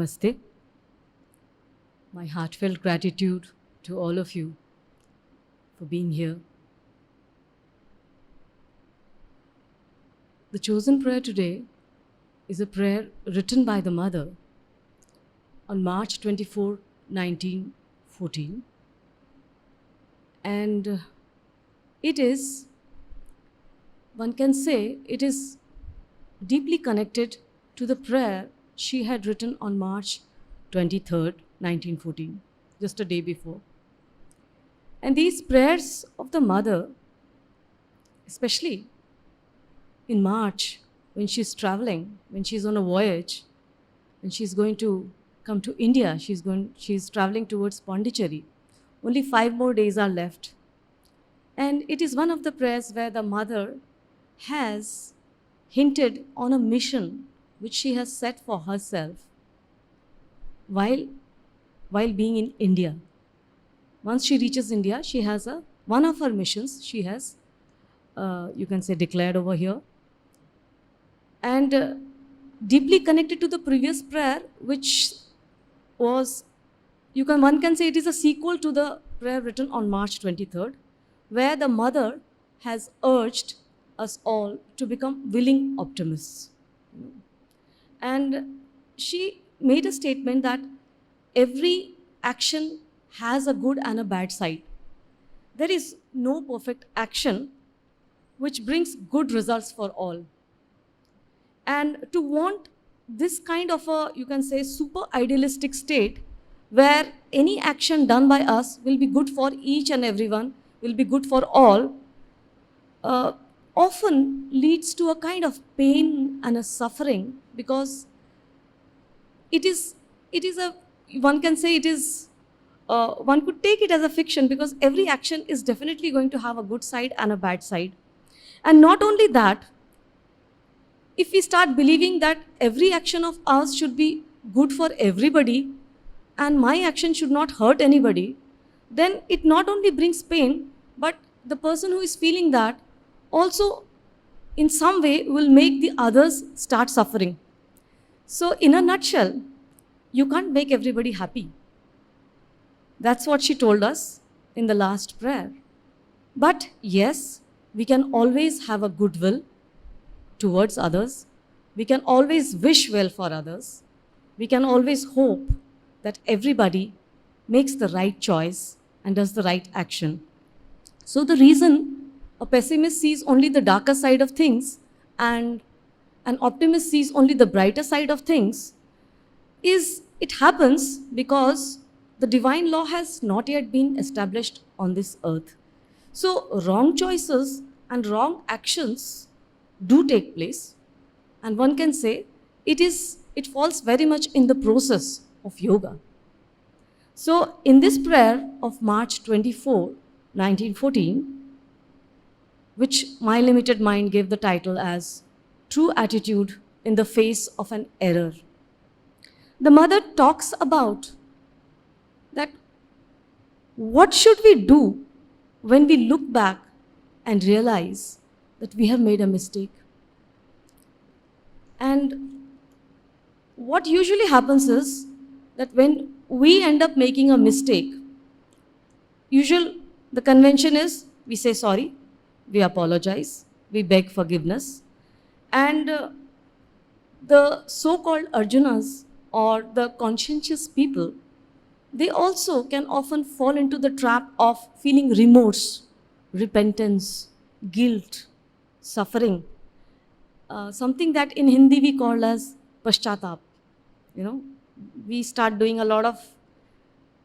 Namaste. My heartfelt gratitude to all of you for being here. The chosen prayer today is a prayer written by the mother on March 24, 1914. And it is, one can say, it is deeply connected to the prayer she had written on March 23rd, 1914, just a day before. And these prayers of the mother, especially in March, when she's traveling, when she's on a voyage, when she's going to come to India, she's traveling towards Pondicherry. Only 5 more days are left. And it is one of the prayers where the mother has hinted on a mission which she has set for herself while being in India. Once she reaches India, she has one of her missions she has, you can say, declared over here. And deeply connected to the previous prayer, which was, one can say it is a sequel to the prayer written on March 23rd, where the mother has urged us all to become willing optimists. And she made a statement that every action has a good and a bad side. There is no perfect action which brings good results for all. And to want this kind of a, you can say, super idealistic state where any action done by us will be good for each and everyone, will be good for all, often leads to a kind of pain and a suffering, because it is a, one can say it is, one could take it as a fiction, because every action is definitely going to have a good side and a bad side. And not only that, if we start believing that every action of ours should be good for everybody and my action should not hurt anybody, then it not only brings pain, but the person who is feeling that also in some way will make the others start suffering. So in a nutshell, you can't make everybody happy. That's what she told us in the last prayer. But yes, we can always have a goodwill towards others. We can always wish well for others. We can always hope that everybody makes the right choice and does the right action. So the reason a pessimist sees only the darker side of things and an optimist sees only the brighter side of things is, it happens because the divine law has not yet been established on this earth. So wrong choices and wrong actions do take place, and one can say it falls very much in the process of yoga. So in this prayer of March 24, 1914, which my limited mind gave the title as True Attitude in the Face of an Error, the mother talks about that what should we do when we look back and realize that we have made a mistake. And what usually happens is that when we end up making a mistake, the convention is we say sorry, we apologize, we beg forgiveness. And the so-called Arjunas or the conscientious people, they also can often fall into the trap of feeling remorse, repentance, guilt, suffering, something that in Hindi we call as paschatap. We start doing a lot of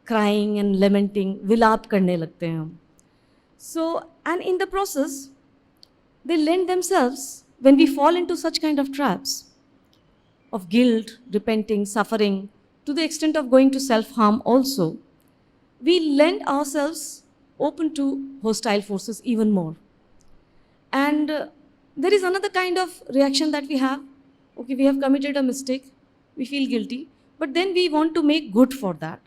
crying and lamenting, vilap karne lagte hain hum. So, and in the process, they lend themselves, when we fall into such kind of traps of guilt, repenting, suffering, to the extent of going to self-harm also, we lend ourselves open to hostile forces even more. And there is another kind of reaction that we have. Okay, we have committed a mistake, we feel guilty, but then we want to make good for that.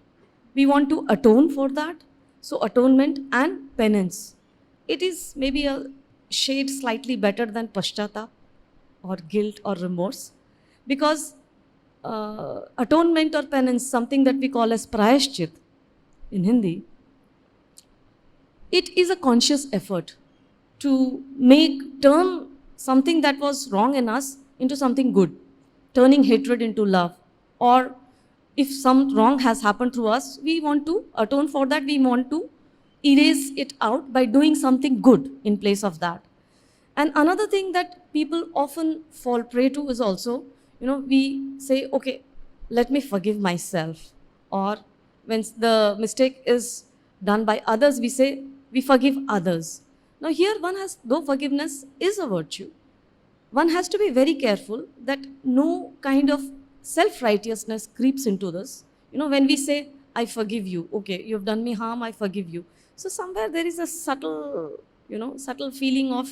We want to atone for that. So atonement and penance. It is maybe a shade slightly better than paschatap or guilt or remorse, because atonement or penance, something that we call as prayashchit in Hindi, it is a conscious effort to turn something that was wrong in us into something good, turning hatred into love. Or if some wrong has happened through us, we want to atone for that, we want to erase it out by doing something good in place of that. And another thing that people often fall prey to is also, we say, okay, let me forgive myself. Or when the mistake is done by others, we say, we forgive others. Now, here one has, though forgiveness is a virtue, one has to be very careful that no kind of self righteousness creeps into this. When we say, I forgive you, okay, you've done me harm, I forgive you. So, somewhere there is a subtle feeling of,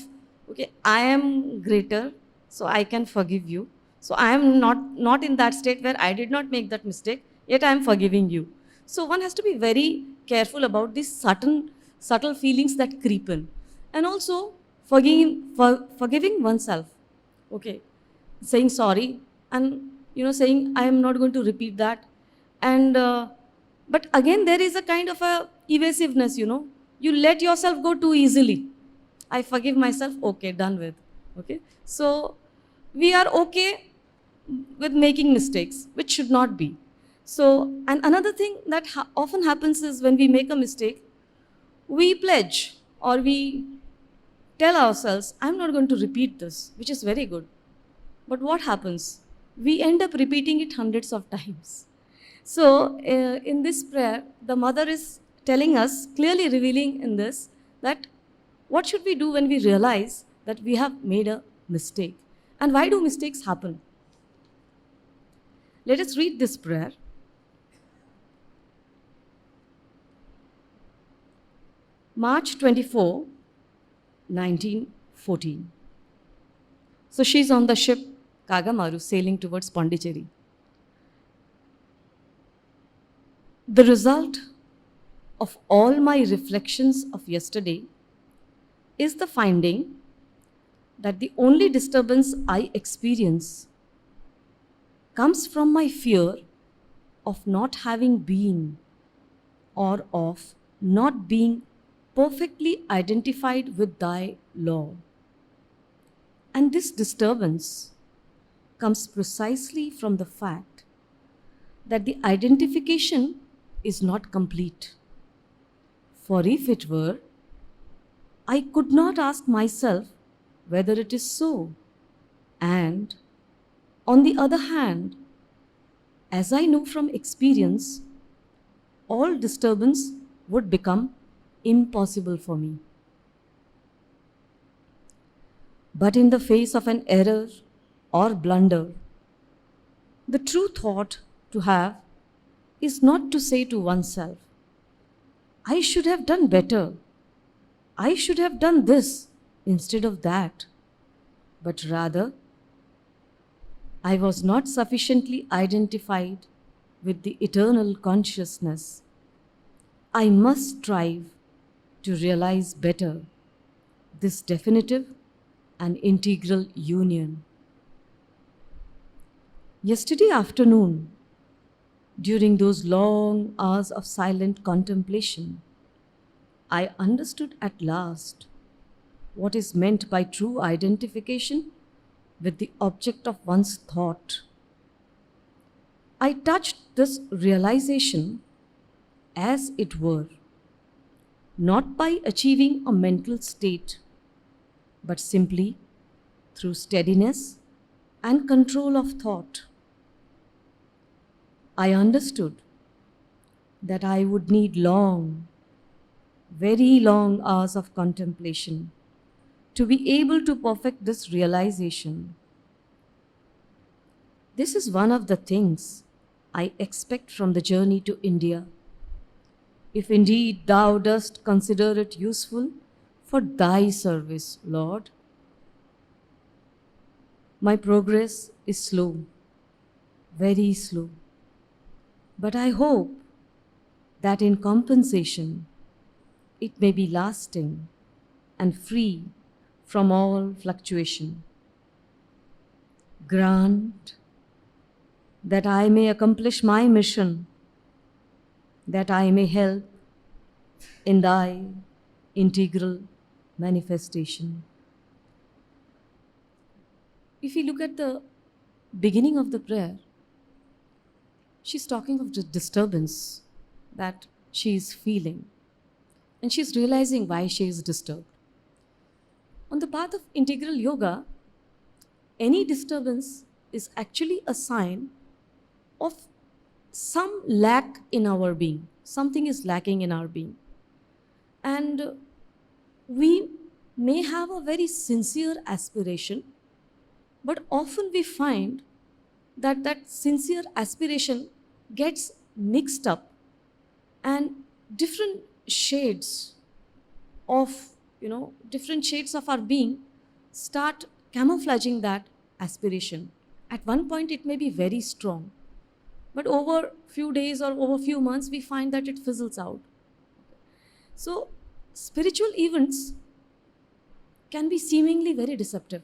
okay, I am greater, so I can forgive you. So, I am not in that state where I did not make that mistake, yet I am forgiving you. So, one has to be very careful about these subtle feelings that creep in. And also, forgiving oneself, okay, saying sorry, and saying I am not going to repeat that. And but again there is a kind of a evasiveness, you let yourself go too easily. I forgive myself, okay, done with. Okay, so we are okay with making mistakes, which should not be. So, and another thing that often happens is when we make a mistake, we pledge or we tell ourselves, I'm not going to repeat this, which is very good. But what happens? We end up repeating it hundreds of times. So, in this prayer, the mother is telling us, clearly revealing in this, that what should we do when we realize that we have made a mistake? And why do mistakes happen? Let us read this prayer. March 24, 1914. So she's on the ship Kagamaru sailing towards Pondicherry. The result of all my reflections of yesterday is the finding that the only disturbance I experience comes from my fear of not having been or of not being perfectly identified with thy law. And this disturbance comes precisely from the fact that the identification is not complete. For if it were, I could not ask myself whether it is so. And on the other hand, as I know from experience, all disturbance would become impossible for me. But in the face of an error or blunder, the true thought to have is not to say to oneself, I should have done better, I should have done this instead of that, but rather, I was not sufficiently identified with the eternal consciousness. I must strive to realize better this definitive and integral union. Yesterday afternoon, during those long hours of silent contemplation, I understood at last what is meant by true identification with the object of one's thought. I touched this realization, as it were, not by achieving a mental state, but simply through steadiness and control of thought. I understood that I would need long, very long hours of contemplation to be able to perfect this realization. This is one of the things I expect from the journey to India, if indeed thou dost consider it useful for thy service, Lord. My progress is slow, very slow, but I hope that in compensation it may be lasting and free from all fluctuation. Grant that I may accomplish my mission, that I may help in thy integral manifestation. If you look at the beginning of the prayer, she's talking of the disturbance that she is feeling, and she's realizing why she is disturbed. On the path of integral yoga, any disturbance is actually a sign of some lack in our being. Something is lacking in our being. And we may have a very sincere aspiration, but often we find that that sincere aspiration gets mixed up, and different shades of, different shades of our being start camouflaging that aspiration. At one point it may be very strong, but over few days or over few months we find that it fizzles out. So spiritual events can be seemingly very deceptive.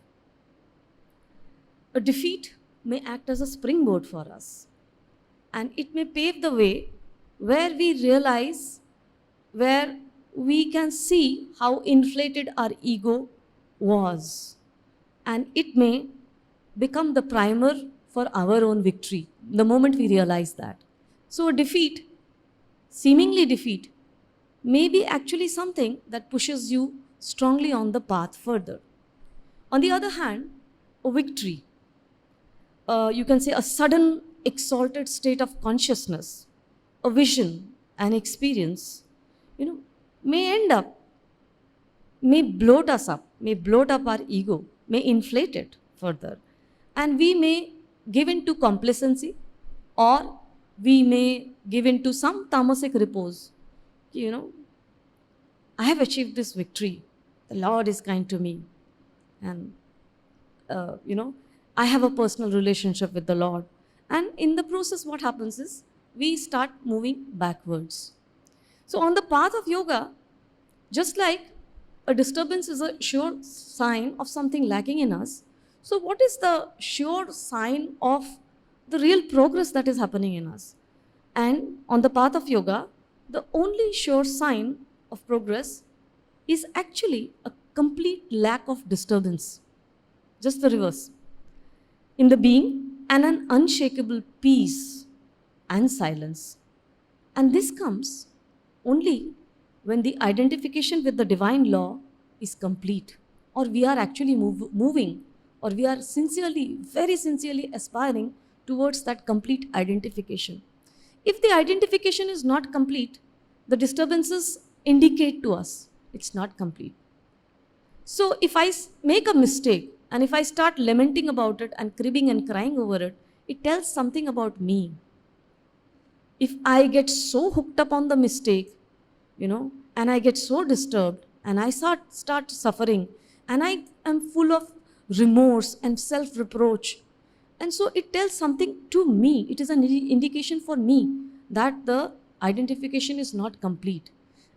A defeat may act as a springboard for us, and it may pave the way where we realize, where we can see how inflated our ego was, and it may become the primer for our own victory the moment we realize that. So a defeat, seemingly defeat, may be actually something that pushes you strongly on the path further. On the other hand, a victory, you can say a sudden exalted state of consciousness, a vision, an experience, may end up, may bloat us up, may bloat up our ego, may inflate it further. And we may give in to complacency, or we may give in to some tamasic repose. I have achieved this victory. The Lord is kind to me. And, I have a personal relationship with the Lord. And in the process, what happens is we start moving backwards. So on the path of yoga, just like a disturbance is a sure sign of something lacking in us, so what is the sure sign of the real progress that is happening in us? And on the path of yoga, the only sure sign of progress is actually a complete lack of disturbance. Just the reverse. In the being, and an unshakable peace and silence. And this comes only when the identification with the divine law is complete, or we are actually moving, or we are sincerely, very sincerely aspiring towards that complete identification. If the identification is not complete, the disturbances indicate to us it's not complete. So if I make a mistake, and if I start lamenting about it and cribbing and crying over it, it tells something about me. If I get so hooked up on the mistake, and I get so disturbed, and I start suffering, and I am full of remorse and self-reproach, and so it tells something to me. It is an indication for me that the identification is not complete.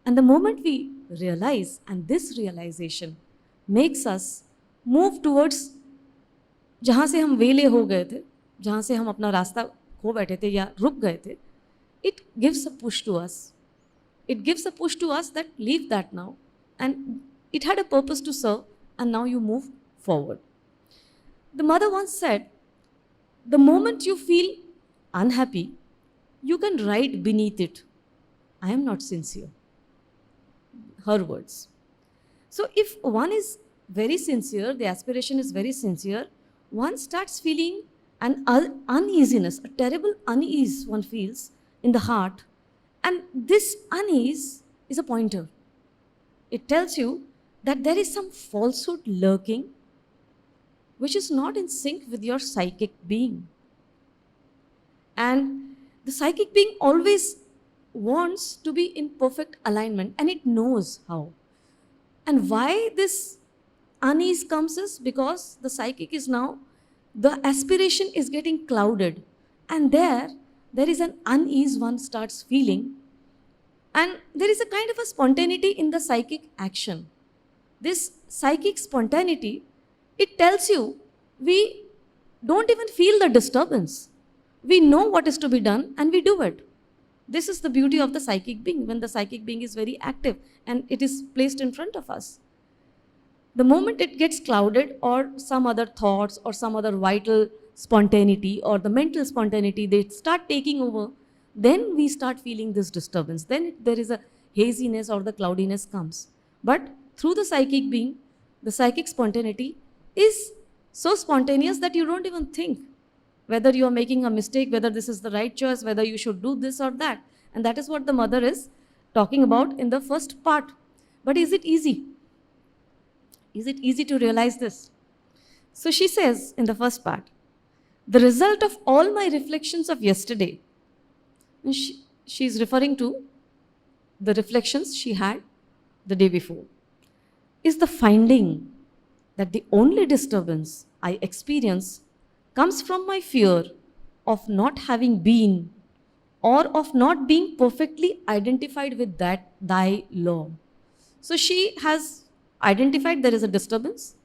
And the moment we realize, and this realization makes us move towards जहाँ से हम वेले हो गए थे, जहाँ से हम अपना रास्ता खो बैठे थे या रुक गए थे, it gives a push to us. It gives a push to us that leave that now, and it had a purpose to serve, and now you move forward. The mother once said, the moment you feel unhappy, you can write beneath it, I am not sincere. Her words. So if one is very sincere, the aspiration is very sincere, one starts feeling an uneasiness, a terrible unease one feels in the heart. And this unease is a pointer. It tells you that there is some falsehood lurking which is not in sync with your psychic being. And the psychic being always wants to be in perfect alignment, and it knows how. And why this unease comes is because the psychic is now, the aspiration is getting clouded, and there is an unease one starts feeling, and there is a kind of a spontaneity in the psychic action. This psychic spontaneity, it tells you we don't even feel the disturbance. We know what is to be done and we do it. This is the beauty of the psychic being, when the psychic being is very active and it is placed in front of us. The moment it gets clouded, or some other thoughts or some other vital spontaneity or the mental spontaneity, they start taking over, then we start feeling this disturbance. Then there is a haziness or the cloudiness comes. But through the psychic being, the psychic spontaneity is so spontaneous that you don't even think whether you are making a mistake, whether this is the right choice, whether you should do this or that. And that is what the mother is talking about in the first part. But is it easy? Is it easy to realize this? So she says in the first part, the result of all my reflections of yesterday, and she is referring to the reflections she had the day before, is the finding that the only disturbance I experience comes from my fear of not having been, or of not being perfectly identified with that thy law. So she has identified there is a disturbance,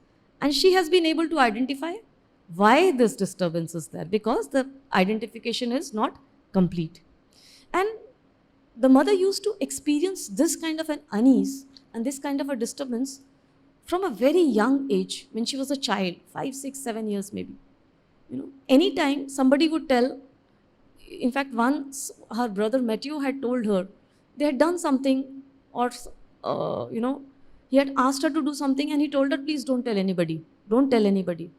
and she has been able to identify why this disturbance is there, because the identification is not complete. And the mother used to experience this kind of an unease and this kind of a disturbance from a very young age, when she was a child, 5, 6, 7 years maybe. Anytime somebody would tell, in fact, once her brother Matthew had told her, they had done something, or, he had asked her to do something, and he told her, please don't tell anybody, don't tell anybody.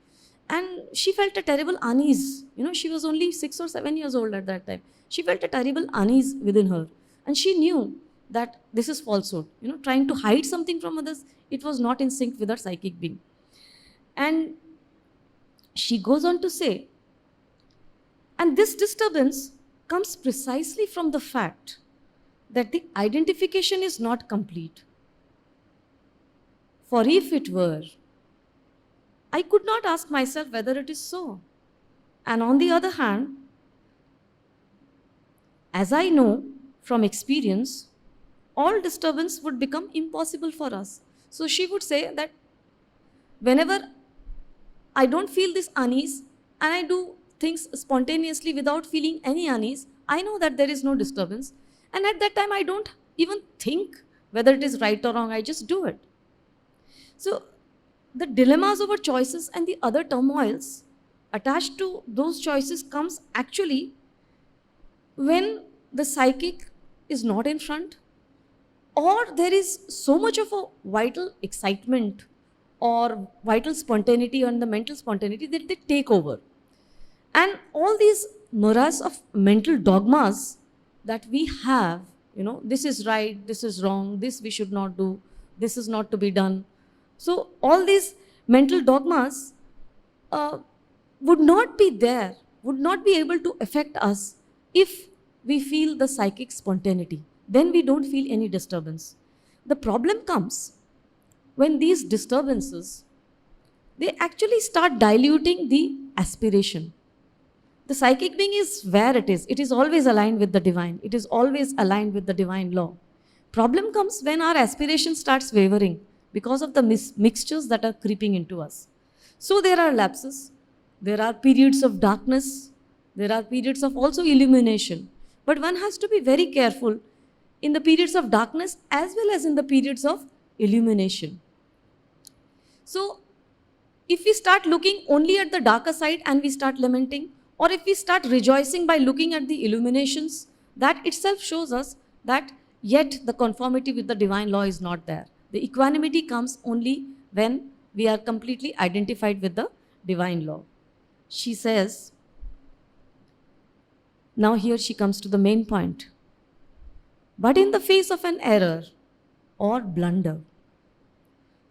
And she felt a terrible unease. She was only 6 or 7 years old at that time. She felt a terrible unease within her. And she knew that this is falsehood. Trying to hide something from others, it was not in sync with her psychic being. And she goes on to say, and this disturbance comes precisely from the fact that the identification is not complete. For if it were, I could not ask myself whether it is so. And on the other hand, as I know from experience, all disturbance would become impossible for us. So she would say that whenever I don't feel this unease and I do things spontaneously without feeling any unease, I know that there is no disturbance. And at that time, I don't even think whether it is right or wrong, I just do it. So the dilemmas over choices and the other turmoils attached to those choices comes actually when the psychic is not in front, or there is so much of a vital excitement or vital spontaneity and the mental spontaneity that they take over. And all these morass of mental dogmas that we have, this is right, this is wrong, this we should not do, this is not to be done. So all these mental dogmas would not be there, would not be able to affect us if we feel the psychic spontaneity. Then we don't feel any disturbance. The problem comes when these disturbances, they actually start diluting the aspiration. The psychic being is where it is. It is always aligned with the divine. It is always aligned with the divine law. Problem comes when our aspiration starts wavering because of the mixtures that are creeping into us. So there are lapses. There are periods of darkness. There are periods of also illumination. But one has to be very careful in the periods of darkness as well as in the periods of illumination. So if we start looking only at the darker side and we start lamenting, or if we start rejoicing by looking at the illuminations, that itself shows us that yet the conformity with the divine law is not there. The equanimity comes only when we are completely identified with the divine law. She says, now here she comes to the main point. But in the face of an error or blunder,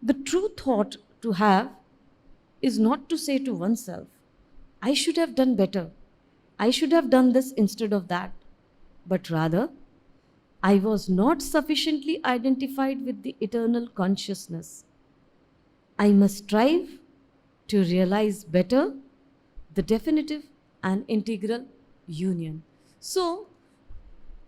the true thought to have is not to say to oneself, I should have done better, I should have done this instead of that, but rather, I was not sufficiently identified with the eternal consciousness. I must strive to realize better the definitive and integral union. So,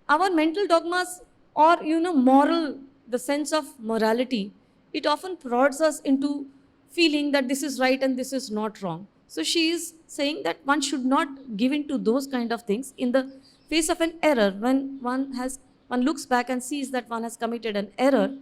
our mental dogmas or, moral, the sense of morality, it often prods us into feeling that this is right and this is not wrong. So she is saying that one should not give in to those kind of things in the face of an error. When one looks back and sees that one has committed an error,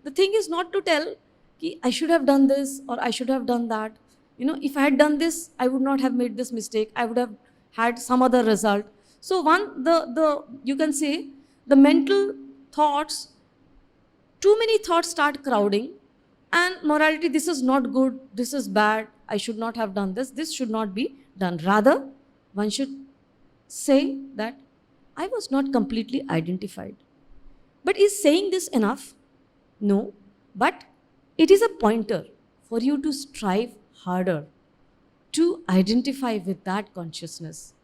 the thing is not to tell ki, I should have done this or I should have done that. If I had done this, I would not have made this mistake. I would have had some other result. So the you can say the mental thoughts, too many thoughts start crowding, and morality, this is not good, this is bad, I should not have done this should not be done. Rather, one should say that I was not completely identified. But is saying this enough? No. But it is a pointer for you to strive harder to identify with that consciousness,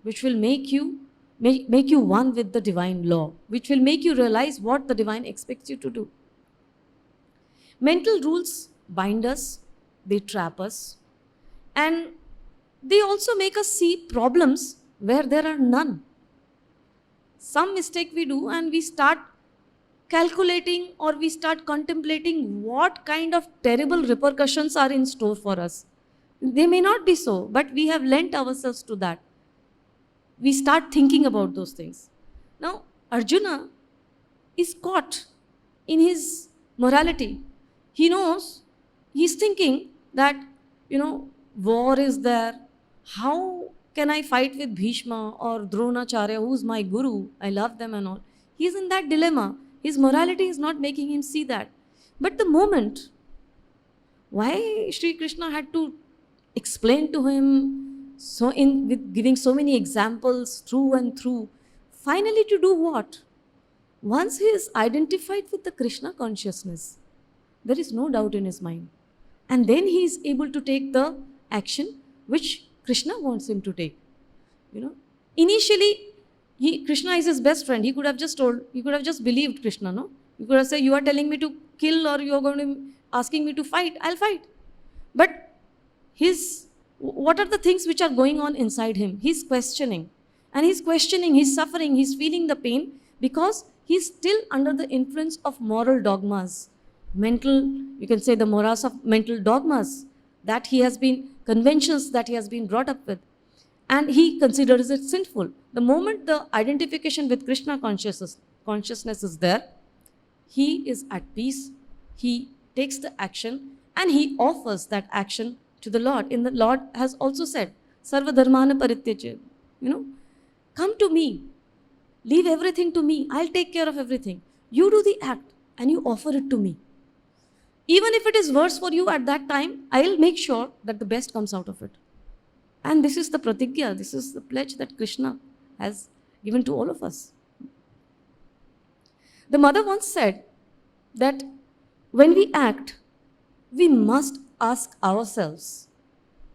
which will make you one with the divine law, which will make you realize what the divine expects you to do. Mental rules bind us, they trap us, and they also make us see problems where there are none. Some mistake we do and we start calculating or we start contemplating what kind of terrible repercussions are in store for us. They may not be so, but we have lent ourselves to that. We start thinking about those things. Now, Arjuna is caught in his morality. He knows, he's thinking that, war is there. How can I fight with Bhishma or Dronacharya, who's my guru? I love them and all. He's in that dilemma. His morality is not making him see that. But the moment, why Sri Krishna had to explain to him with giving so many examples through and through, finally to do what? Once he is identified with the Krishna consciousness, there is no doubt in his mind. And then he is able to take the action which Krishna wants him to take. Initially, Krishna is his best friend. He could have just believed Krishna, no? He could have said, you are telling me to kill or you are going to asking me to fight, I'll fight. But what are the things which are going on inside him? He's questioning. And he's questioning, he's suffering, he's feeling the pain because he's still under the influence of moral dogmas. You can say the morass of mental dogmas that he has been, conventions that he has been brought up with. And he considers it sinful. The moment the identification with Krishna consciousness is there, he is at peace, he takes the action, and he offers that action to the Lord. And the Lord has also said, Sarva dharmana parityaja, come to me, leave everything to me, I'll take care of everything. You do the act and you offer it to me. Even if it is worse for you at that time, I'll make sure that the best comes out of it. And this is the pratigya, this is the pledge that Krishna has given to all of us. The mother once said that when we act, we must ask ourselves.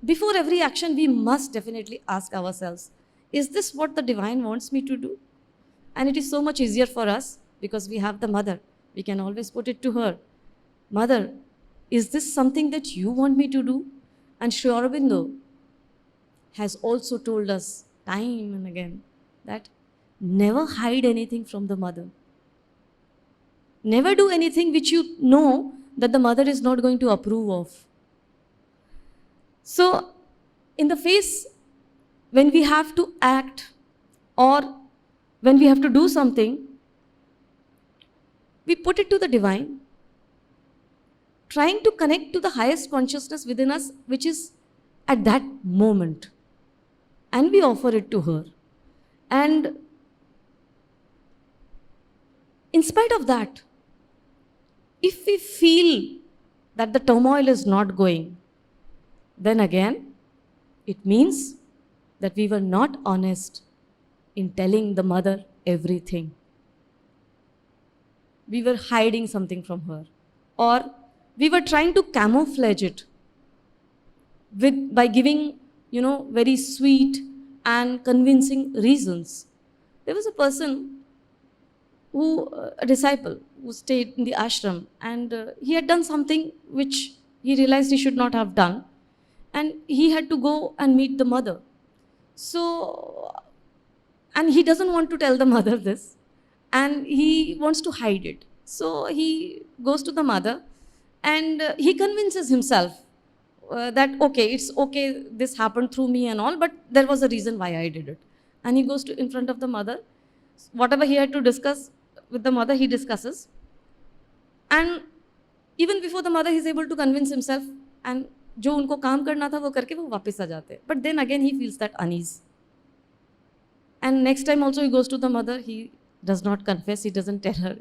Before every action, we must definitely ask ourselves, is this what the divine wants me to do? And it is so much easier for us because we have the mother. We can always put it to her. Mother, is this something that you want me to do? And Sri Aurobindo has also told us time and again that never hide anything from the mother. Never do anything which you know that the mother is not going to approve of. So, in the face, when we have to act or when we have to do something, we put it to the divine, trying to connect to the highest consciousness within us, which is at that moment. And we offer it to her. And in spite of that, if we feel that the turmoil is not going, then again, it means that we were not honest in telling the mother everything. We were hiding something from her. Or we were trying to camouflage it by giving, very sweet and convincing reasons. There was a person a disciple who stayed in the ashram, and he had done something which he realized he should not have done, and he had to go and meet the mother. So, and he doesn't want to tell the mother this, and he wants to hide it. So he goes to the mother and he convinces himself, that, okay, it's okay, this happened through me and all, but there was a reason why I did it. And he goes to in front of the mother. Whatever he had to discuss with the mother, he discusses. And even before the mother, he's able to convince himself. And जो उनको काम करना था वो करके वो वापस आ जाते हैं. But then again he feels that unease. And next time also he goes to the mother, he does not confess, he doesn't tell her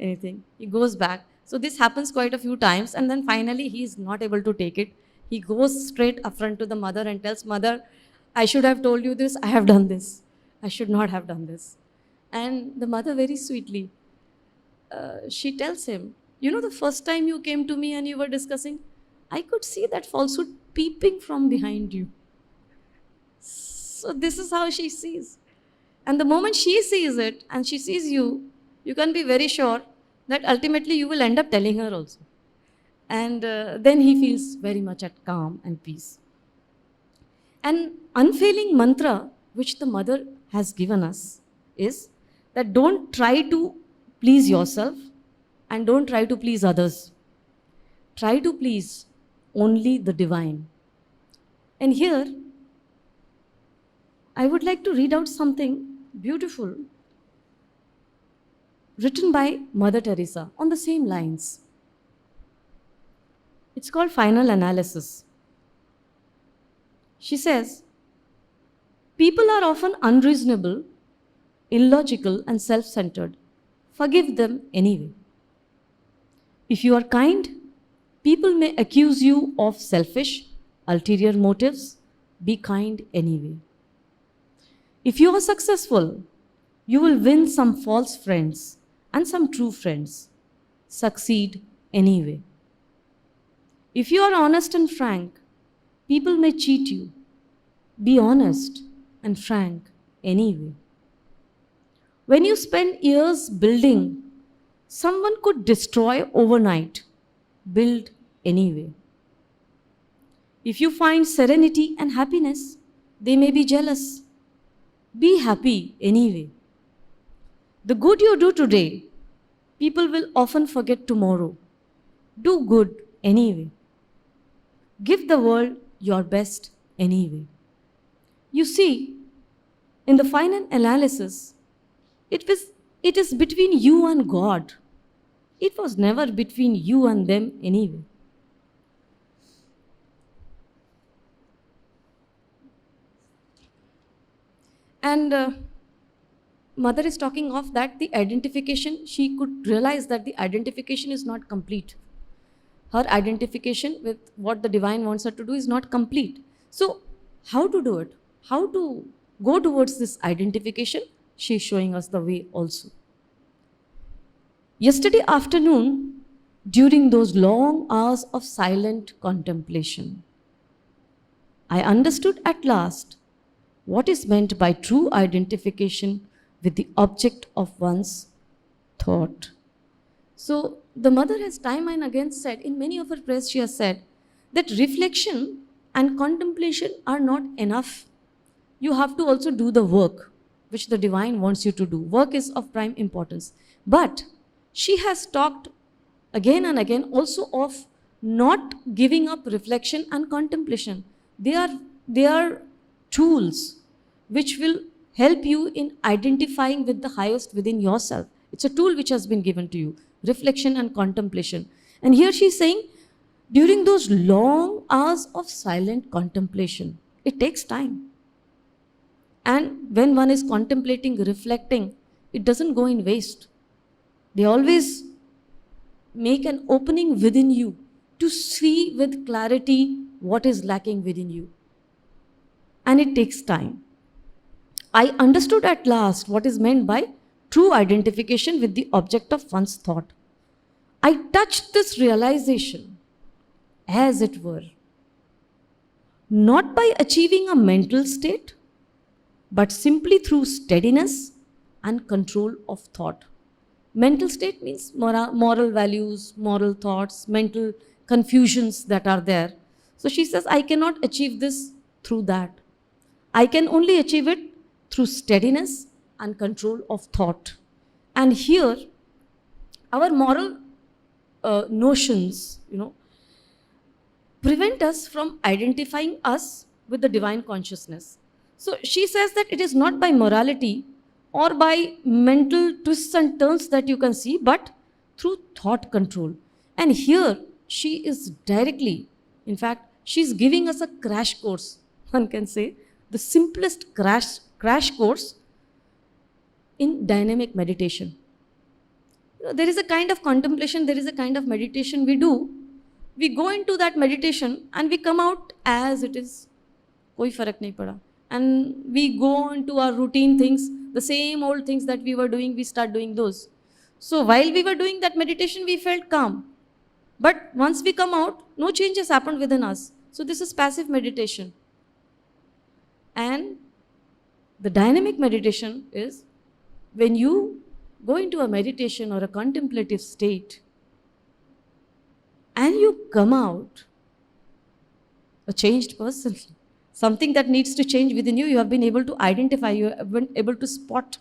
anything. He goes back. So this happens quite a few times, and then finally he is not able to take it. He goes straight up front to the mother and tells, Mother, I should have told you this, I have done this. I should not have done this. And the mother very sweetly, she tells him, you know, the first time you came to me and you were discussing, I could see that falsehood peeping from behind you. So this is how she sees. And the moment she sees it and she sees you, you can be very sure that ultimately you will end up telling her also. And then he feels very much at calm and peace. An unfailing mantra which the mother has given us is that don't try to please yourself and don't try to please others. Try to please only the divine. And here, I would like to read out something beautiful written by Mother Teresa on the same lines. It's called Final Analysis. She says, people are often unreasonable, illogical, and self-centered. Forgive them anyway. If you are kind, people may accuse you of selfish, ulterior motives. Be kind anyway. If you are successful, you will win some false friends and some true friends. Succeed anyway. If you are honest and frank, people may cheat you. Be honest and frank anyway. When you spend years building, someone could destroy overnight. Build anyway. If you find serenity and happiness, they may be jealous. Be happy anyway. The good you do today, people will often forget tomorrow. Do good anyway. Give the world your best anyway. You see, in the final analysis, it is between you and God. It was never between you and them anyway. And mother is talking of that the identification, she could realize that the identification is not complete. Her identification with what the divine wants her to do is not complete. So how to do it? How to go towards this identification? She is showing us the way also. Yesterday afternoon, during those long hours of silent contemplation, I understood at last what is meant by true identification with the object of one's thought. So the mother has time and again said, in many of her prayers she has said, that reflection and contemplation are not enough. You have to also do the work which the divine wants you to do. Work is of prime importance. But she has talked again and again also of not giving up reflection and contemplation. They are tools which will help you in identifying with the highest within yourself. It's a tool which has been given to you, reflection and contemplation. And here she's saying, during those long hours of silent contemplation, it takes time. And when one is contemplating, reflecting, it doesn't go in waste. They always make an opening within you to see with clarity what is lacking within you. And it takes time. I understood at last what is meant by true identification with the object of one's thought. I touched this realization, as it were, not by achieving a mental state, but simply through steadiness and control of thought. Mental state means moral values, moral thoughts, mental confusions that are there. So she says, I cannot achieve this through that. I can only achieve it through steadiness and control of thought. And here, our moral notions, prevent us from identifying us with the divine consciousness. So she says that it is not by morality or by mental twists and turns that you can see, but through thought control. And here she is directly, in fact, she's giving us a crash course, one can say, the simplest crash course in dynamic meditation. There is a kind of contemplation, there is a kind of meditation we do. We go into that meditation and we come out as it is. Koi farak nahi pada. And we go into our routine things, the same old things that we were doing, we start doing those. So while we were doing that meditation, we felt calm. But once we come out, no changes happened within us. So this is passive meditation. And the dynamic meditation is when you go into a meditation or a contemplative state and you come out a changed person, something that needs to change within you, you have been able to identify, you have been able to spot.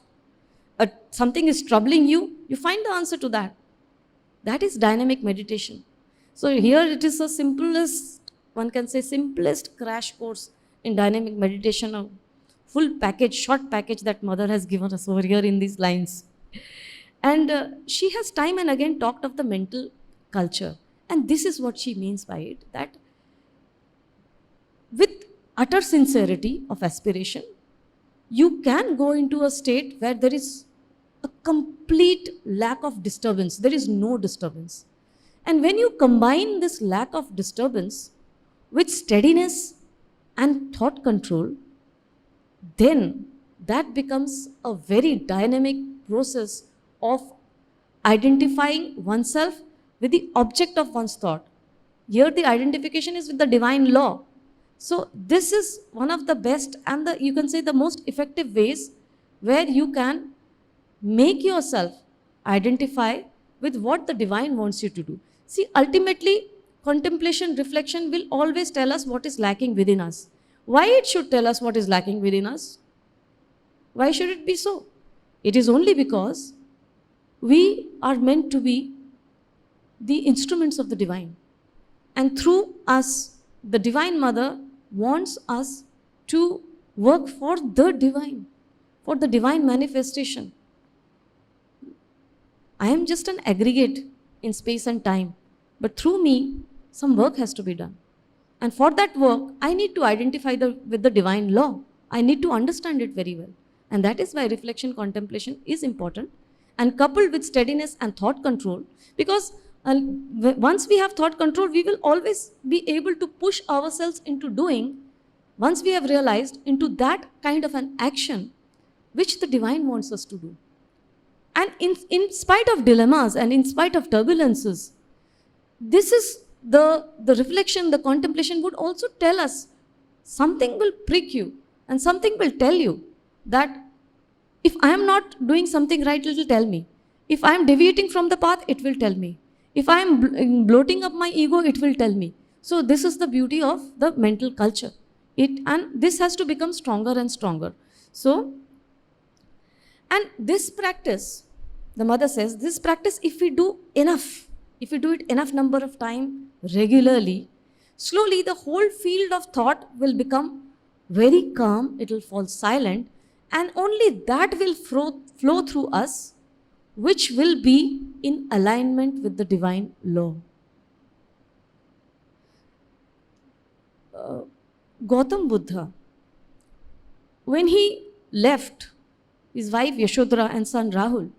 Something is troubling you, you find the answer to that. That is dynamic meditation. So here it is a simplest, one can say simplest crash course in dynamic meditation, a full package, short package that Mother has given us over here in these lines. And she has time and again talked of the mental culture. And this is what she means by it, that with utter sincerity of aspiration, you can go into a state where there is a complete lack of disturbance. There is no disturbance. And when you combine this lack of disturbance with steadiness and thought control, then that becomes a very dynamic process of identifying oneself with the object of one's thought. Here the identification is with the divine law. So this is one of the best and you can say the most effective ways where you can make yourself identify with what the divine wants you to do. See, ultimately, contemplation, reflection will always tell us what is lacking within us. Why it should tell us what is lacking within us? Why should it be so? It is only because we are meant to be the instruments of the divine. And through us, the Divine Mother wants us to work for the divine manifestation. I am just an aggregate in space and time, but through me, some work has to be done. And for that work, I need to identify with the divine law. I need to understand it very well. And that is why reflection, contemplation is important, and coupled with steadiness and thought control, because once we have thought control, we will always be able to push ourselves into doing, once we have realized, into that kind of an action which the divine wants us to do. And in spite of dilemmas and in spite of turbulences, this is the reflection, the contemplation would also tell us, something will prick you and something will tell you that if I am not doing something right, it will tell me. If I am deviating from the path, it will tell me. If I am bloating up my ego, it will tell me. So this is the beauty of the mental culture. And this has to become stronger and stronger. So, and this practice, the Mother says, this practice, if we do enough, if we do it enough number of time regularly, slowly the whole field of thought will become very calm, it will fall silent, and only that will flow through us, which will be in alignment with the divine law. Gautam Buddha, when he left his wife Yashodhara and son Rahul,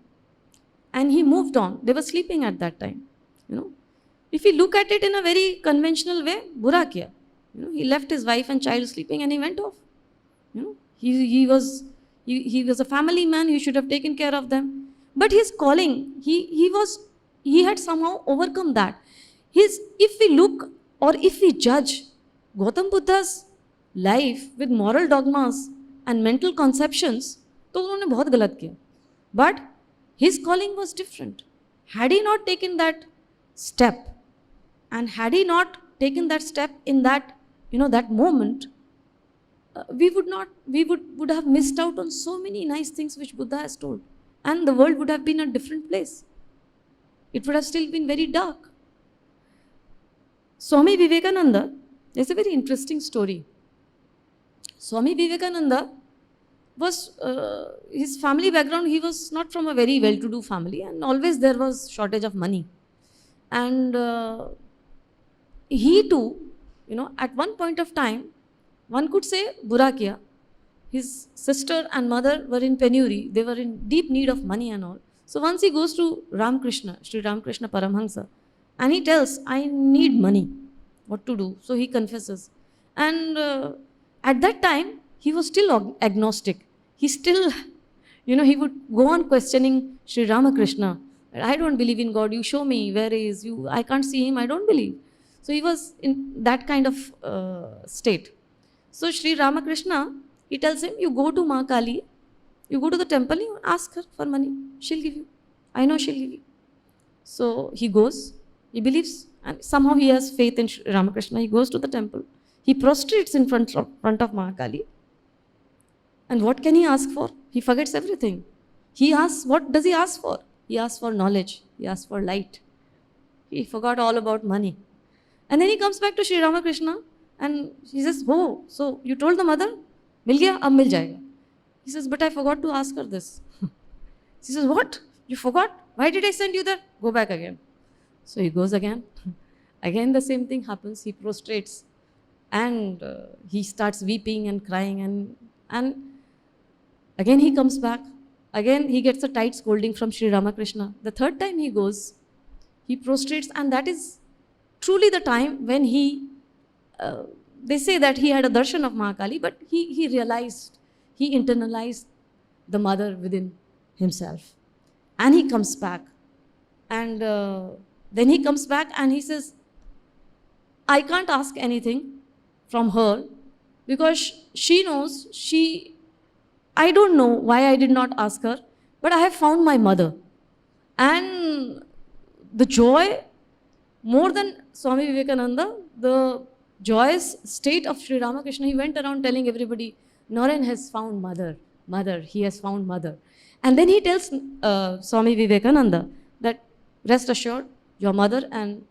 and he moved on, they were sleeping at that time. If you look at it in a very conventional way, bura kiya. He left his wife and child sleeping and he went off. He was a family man, he should have taken care of them. But his calling, he had somehow overcome that. If we look or if we judge Gautam Buddha's life with moral dogmas and mental conceptions, तो उन्होंने बहुत गलत किया. But his calling was different. Had he not taken that step, and had he not taken that step in that, that moment, we would have missed out on so many nice things which Buddha has told. And the world would have been a different place. It would have still been very dark. Swami Vivekananda, there's a very interesting story. Swami Vivekananda was, his family background, he was not from a very well-to-do family, and always there was shortage of money. And he too, at one point of time, one could say, bura kiya. His sister and mother were in penury. They were in deep need of money and all. So once he goes to Ramakrishna, Sri Ramakrishna Paramhansa, and he tells, I need money. What to do? So he confesses. And at that time, he was still agnostic. He still, he would go on questioning Sri Ramakrishna. I don't believe in God. You show me where he is. I can't see him. I don't believe. So he was in that kind of state. So Sri Ramakrishna, he tells him, you go to Ma Kali, you go to the temple, you ask her for money. She'll give you. I know she'll give you. So he goes, he believes, and somehow he has faith in Sri Ramakrishna. He goes to the temple. He prostrates in front of Ma Kali. And what can he ask for? He forgets everything. He asks, what does he ask for? He asks for knowledge. He asks for light. He forgot all about money. And then he comes back to Sri Ramakrishna and he says, oh, so you told the mother? Mil gaya, ab mil jayega. He says, but I forgot to ask her this. She says, what? You forgot? Why did I send you there? Go back again. So he goes again. Again the same thing happens. He prostrates and he starts weeping and crying and again he comes back. Again he gets a tight scolding from Sri Ramakrishna. The third time he goes, he prostrates, and that is truly the time when he, they say that he had a darshan of Mahakali, but he realized, he internalized the mother within himself. And he comes back. And then he comes back and he says, I can't ask anything from her because she knows, I don't know why I did not ask her, but I have found my mother. And the joy, more than Swami Vivekananda, the joyous state of Sri Ramakrishna, he went around telling everybody, Naren has found mother, he has found mother. And then he tells Swami Vivekananda that rest assured, your mother and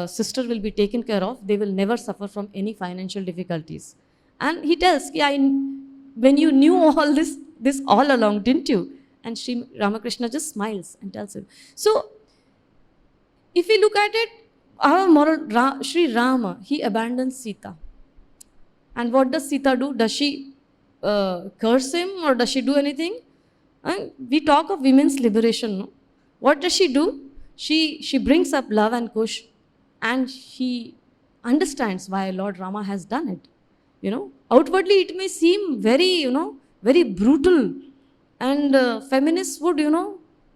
sister will be taken care of. They will never suffer from any financial difficulties. And he tells, when you knew all this all along, didn't you? And Sri Ramakrishna just smiles and tells him. So, if we look at it, our moral, Sri Rama, he abandons Sita. And what does Sita do? Does she curse him or does she do anything? And we talk of women's liberation. No? What does she do? She brings up love and kush, and she understands why Lord Rama has done it. Outwardly it may seem very, very brutal, and feminists would,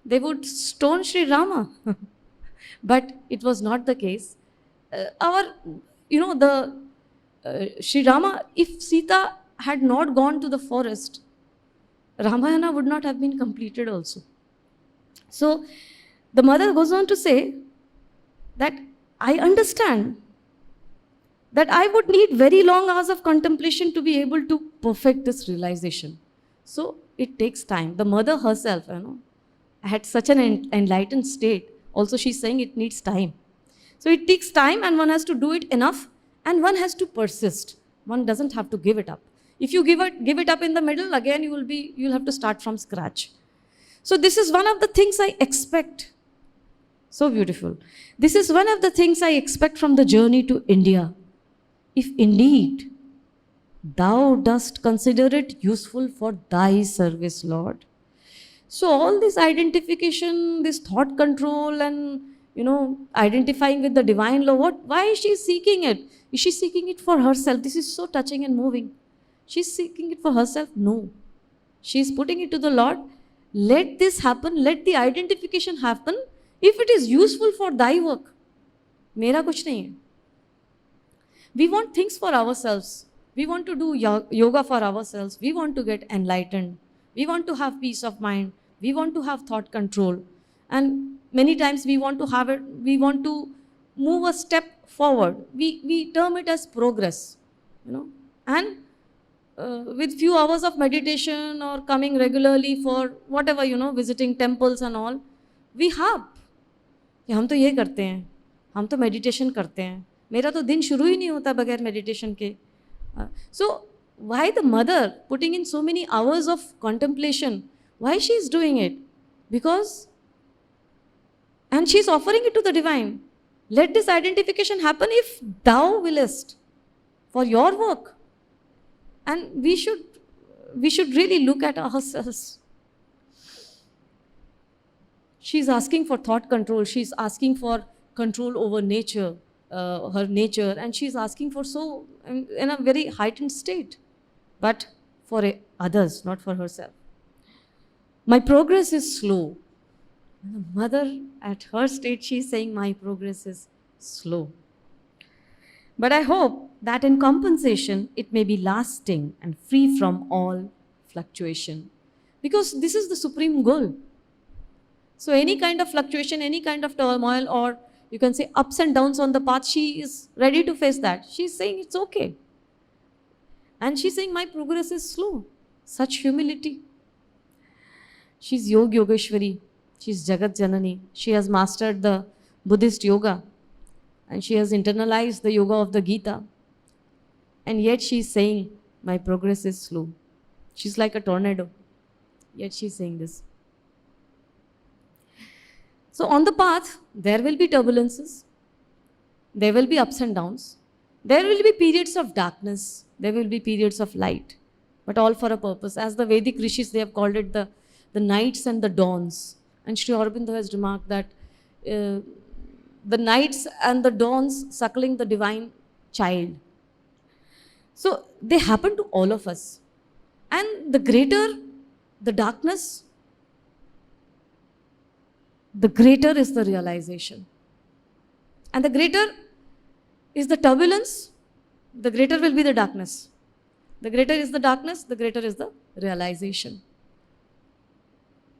they would stone Sri Rama. But it was not the case. Sri Rama, if Sita had not gone to the forest, Ramayana would not have been completed also. So the mother goes on to say that I understand that I would need very long hours of contemplation to be able to perfect this realization. So it takes time. The mother herself, had such an enlightened state. Also, she's saying it needs time. So it takes time, and one has to do it enough, and one has to persist. One doesn't have to give it up. If you give it up in the middle, again you'll have to start from scratch. So this is one of the things I expect. So beautiful. This is one of the things I expect from the journey to India. If indeed thou dost consider it useful for thy service, Lord. So all this identification, this thought control, and identifying with the divine law, why is she seeking it? Is she seeking it for herself? This is so touching and moving. She's seeking it for herself? No. She's putting it to the Lord. Let this happen. Let the identification happen. If it is useful for thy work, mera kuch nahi hai. We want things for ourselves. We want to do yoga for ourselves. We want to get enlightened. We want to have peace of mind. We want to have thought control. And many times we want to have it, we want to move a step forward. We term it as progress, And with few hours of meditation or coming regularly for whatever, visiting temples and all, we have. हम तो ये करते हैं, हम तो meditation करते हैं. मेरा तो दिन शुरू ही नहीं होता बगैर meditation के. So why the mother putting in so many hours of contemplation? Why she is doing it? Because, and she is offering it to the divine. Let this identification happen if thou willest for your work. And we should really look at ourselves. She's asking for thought control. She's asking for control over nature, her nature, and she's asking for so in a very heightened state, but for others, not for herself. My progress is slow. The mother, at her state, she's saying, my progress is slow. But I hope that in compensation, it may be lasting and free from all fluctuation. Because this is the supreme goal. So any kind of fluctuation, any kind of turmoil, or you can say ups and downs on the path, she is ready to face that. She's saying it's okay. And she's saying my progress is slow. Such humility. She's Yogeshwari. She's Jagat Janani. She has mastered the Buddhist yoga. And she has internalized the yoga of the Gita. And yet she's saying, my progress is slow. She's like a tornado. Yet she's saying this. So on the path, there will be turbulences. There will be ups and downs. There will be periods of darkness. There will be periods of light. But all for a purpose. As the Vedic rishis, they have called it the nights and the dawns. And Sri Aurobindo has remarked that the nights and the dawns suckling the divine child. So they happen to all of us. And the greater the darkness, the greater is the realization. And the greater is the turbulence, the greater will be the darkness. The greater is the darkness, the greater is the realization.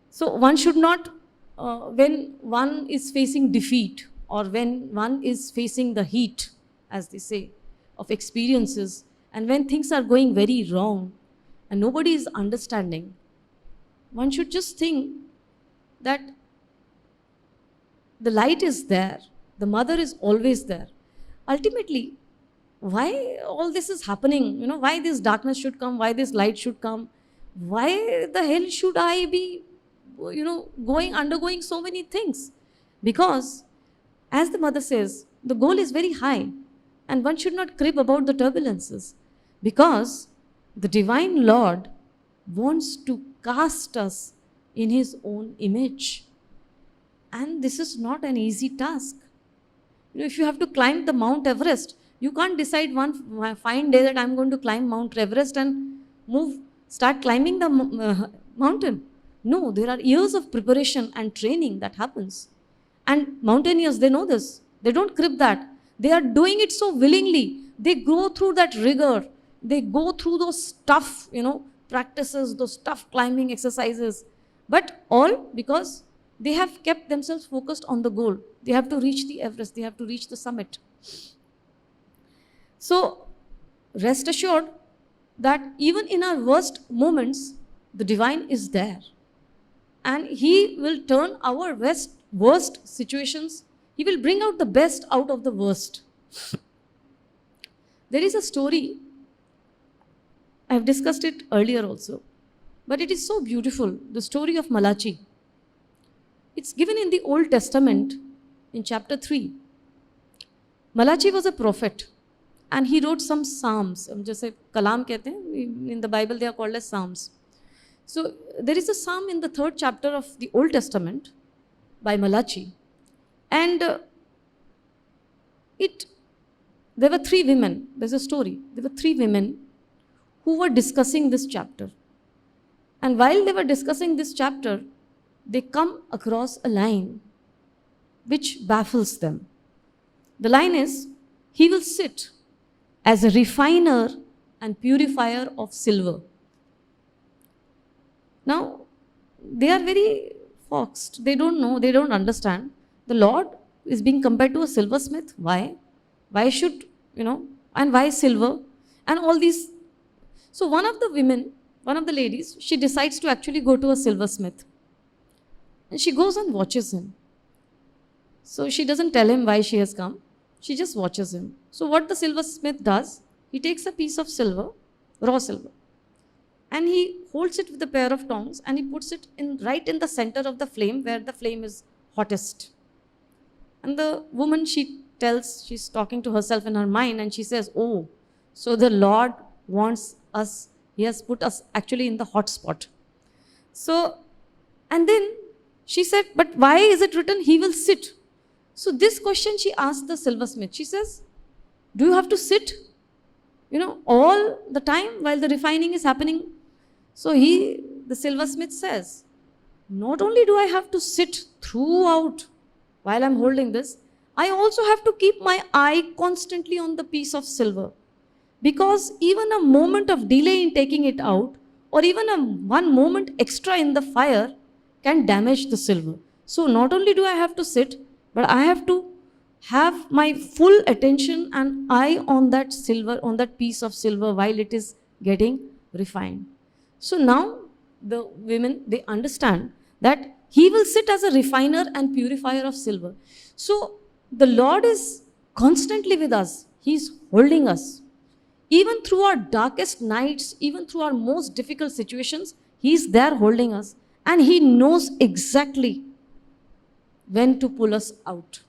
So one should not, when one is facing defeat or when one is facing the heat, as they say, of experiences, and when things are going very wrong and nobody is understanding, one should just think that the light is there, the mother is always there. Ultimately, why all this is happening? Why this darkness should come? Why this light should come? Why the hell should I be, undergoing so many things? Because, as the mother says, the goal is very high and one should not crib about the turbulences, because the divine Lord wants to cast us in his own image. And this is not an easy task. If you have to climb the Mount Everest, you can't decide one fine day that I'm going to climb Mount Everest and start climbing the mountain. No, there are years of preparation and training that happens. And mountaineers, they know this. They don't crib that. They are doing it so willingly. They go through that rigor. They go through those tough, practices, those tough climbing exercises. But all because they have kept themselves focused on the goal. They have to reach the Everest. They have to reach the summit. So, rest assured that even in our worst moments, the divine is there. And he will turn our worst situations, he will bring out the best out of the worst. There is a story, I have discussed it earlier also, but it is so beautiful, the story of Malachi. It's given in the Old Testament in chapter 3. Malachi was a prophet and he wrote some psalms. Jaise kalam kehte hain, in the Bible they are called as psalms. So there is a psalm in the 3rd chapter of the Old Testament by Malachi. And there were 3 women, there's a story, there were 3 women who were discussing this chapter. And while they were discussing this chapter, they come across a line which baffles them. The line is, he will sit as a refiner and purifier of silver. Now, they are very foxed. They don't know, they don't understand. The Lord is being compared to a silversmith. Why? Why should, and why silver? And all these. So one of the women, one of the ladies, she decides to actually go to a silversmith. And she goes and watches him. So she doesn't tell him why she has come. She just watches him. So what the silversmith does, he takes a piece of silver, raw silver, and he holds it with a pair of tongs and he puts it in right in the center of the flame where the flame is hottest. And the woman, she's talking to herself in her mind and she says, oh, so the Lord wants us, he has put us actually in the hot spot. So, and then she said, but why is it written he will sit? So this question she asked the silversmith. She says, do you have to sit, all the time while the refining is happening? So the silversmith says, not only do I have to sit throughout while I'm holding this, I also have to keep my eye constantly on the piece of silver. Because even a moment of delay in taking it out, or even one moment extra in the fire can damage the silver. So not only do I have to sit, but I have to have my full attention and eye on that silver, on that piece of silver while it is getting refined. So now the women, they understand that he will sit as a refiner and purifier of silver. So the Lord is constantly with us. He's holding us. Even through our darkest nights, even through our most difficult situations, He's there holding us. And He knows exactly when to pull us out.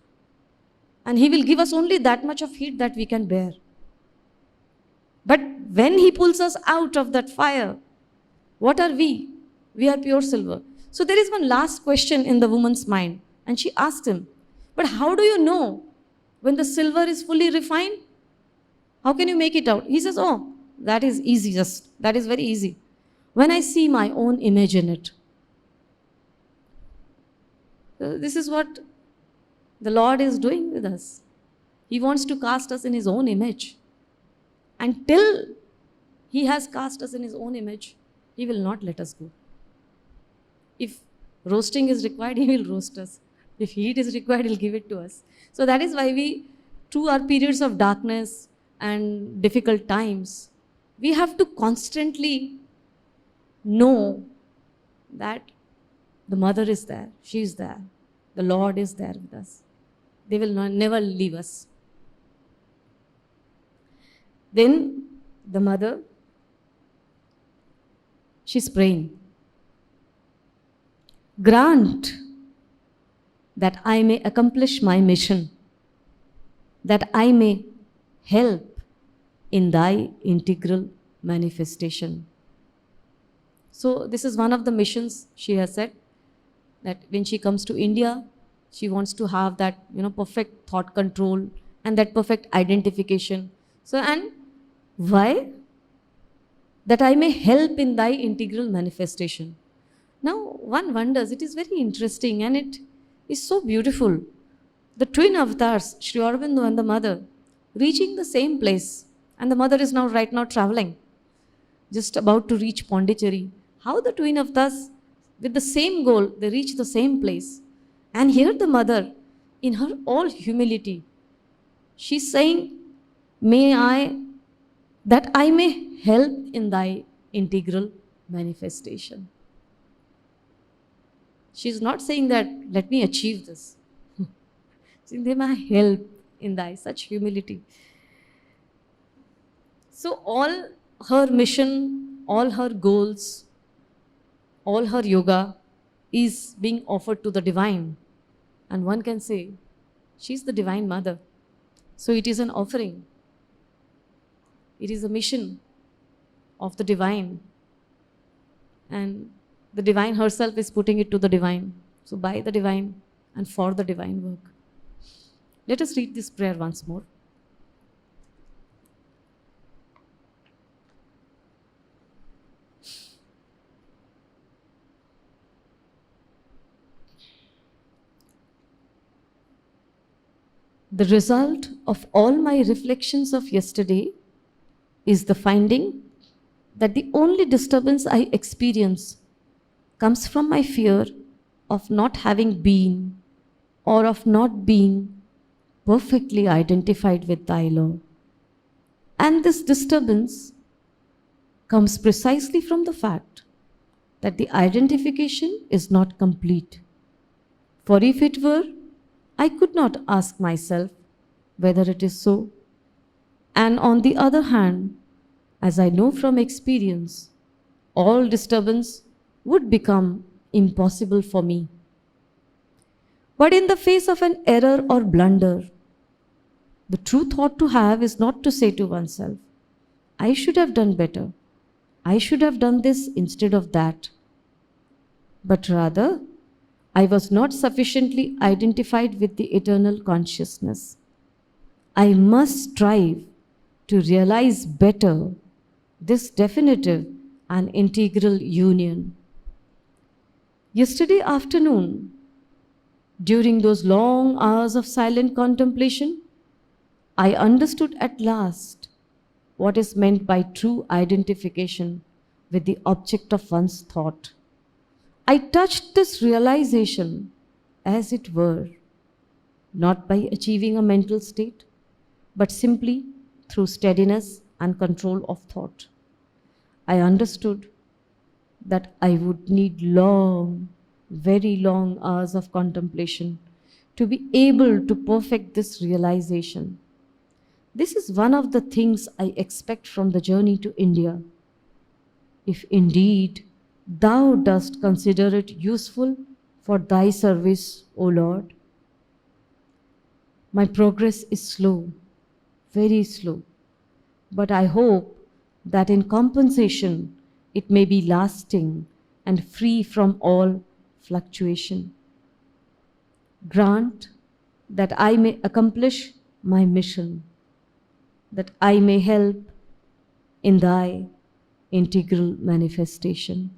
And He will give us only that much of heat that we can bear. But when He pulls us out of that fire, what are we? We are pure silver. So there is one last question in the woman's mind. And she asks him, but how do you know when the silver is fully refined? How can you make it out? He says, oh, that is easy, that is very easy. When I see my own image in it. So this is what the Lord is doing with us. He wants to cast us in His own image. Until He has cast us in His own image, He will not let us go. If roasting is required, He will roast us. If heat is required, He'll give it to us. So that is why we, through our periods of darkness and difficult times, we have to constantly know that the Mother is there, she is there, the Lord is there with us. They will never leave us. Then the mother, she's praying, grant that I may accomplish my mission, that I may help in Thy integral manifestation. So this is one of the missions she has said, that when she comes to India, she wants to have that, perfect thought control and that perfect identification. So, and why? That I may help in Thy integral manifestation. Now, one wonders, it is very interesting and it is so beautiful. The twin avatars, Sri Aurobindo and the mother, reaching the same place, and the mother is now right now traveling, just about to reach Pondicherry. How the twin avatars, with the same goal, they reach the same place. And here the mother, in her all humility, she's saying, that I may help in Thy integral manifestation. She's not saying that, let me achieve this. She's saying, they may help in Thy, such humility. So all her mission, all her goals, all her yoga is being offered to the divine. And one can say, she's the divine mother. So it is an offering. It is a mission of the divine. And the divine herself is putting it to the divine. So by the divine and for the divine work. Let us read this prayer once more. The result of all my reflections of yesterday is the finding that the only disturbance I experience comes from my fear of not having been or of not being perfectly identified with Thy law. And this disturbance comes precisely from the fact that the identification is not complete. For if it were, I could not ask myself, whether it is so. And on the other hand, as I know from experience, all disturbance would become impossible for me. But in the face of an error or blunder, the true thought to have is not to say to oneself, I should have done better. I should have done this instead of that. But rather, I was not sufficiently identified with the eternal consciousness. I must strive to realize better this definitive and integral union. Yesterday afternoon, during those long hours of silent contemplation, I understood at last what is meant by true identification with the object of one's thought. I touched this realization, as it were, not by achieving a mental state, but simply through steadiness and control of thought. I understood that I would need long, very long hours of contemplation to be able to perfect this realization. This is one of the things I expect from the journey to India. If indeed thou dost consider it useful for thy service, O Lord. My progress is slow, very slow, but I hope that in compensation it may be lasting and free from all fluctuation. Grant that I may accomplish my mission, that I may help in thy integral manifestation.